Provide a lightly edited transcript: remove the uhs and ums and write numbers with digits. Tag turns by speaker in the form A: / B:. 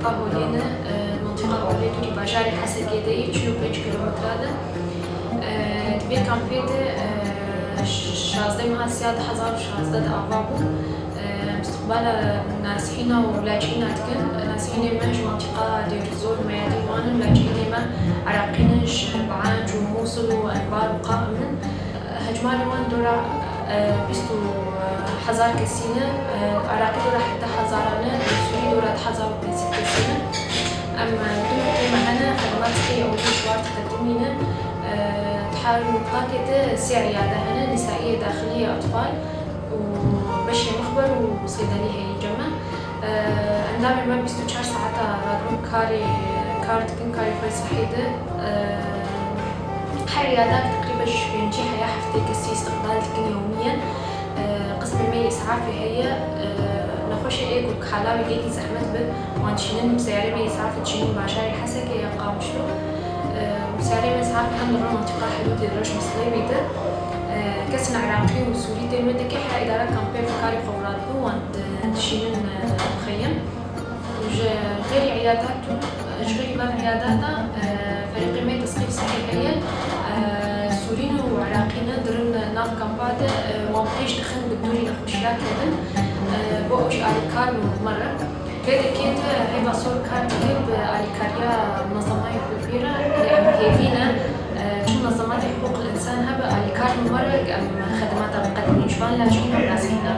A: منطقة هولينا منطقة وليتو باشاري حسب يدي 45 كيلومتر تبي كامبيد 16,000 آبابو مستقبل ناسحينا ولاجئين أتكن ناسحين ماش منطقة دير زور ميادين وانا لاجئين ما عراقينش بعانج وموصل وأنبار وقائمن هجماني وان دورا بيستو حزار كسينة عراقي دورا حتى حزارانا سوري دورا حزار وبيست كسينة أما دورا معنا خدمات كي أو مشوار تقدمينا تحاول نقاطة سعي هنا نسائية داخلية أطفال وبشي مخبر وصيدلية هي جمع عندما ما بيستو 4 ساعات رادرون كارتكن كاري خوي صحيدة حريادات تقريبا بينجي حياة حفتي كسي استقبال تكن يوميا قسم المي إسعافي هي نخوش إيكو كحالاوي جيتي زحمت وانشينين بسياري مي إسعافي تشينين باشاري حسكي يقام شلو بسياري مي إسعافي هم نرون منطقة حدود الرش مصلي بيدا كسن عراقي وسوري تلمدة كي حا إدارة كامبير فكاري قورات بو وانت تشينين مخيم غير عيادات غير باب عياداتنا فريق مي تسقيف صحيحية سوريين وعراقيين درن ناف كامبات وامحيش دخن بالدوري نخوشيات لدن بوش آليكار مرة كده كنت هيبقى صور كار كتب آليكاريا منظمات كبيرة لأن هيفينا شو منظمات حقوق الإنسان هبا آليكار مرة خدمات مقدمين شوان لاجئين وناس هنا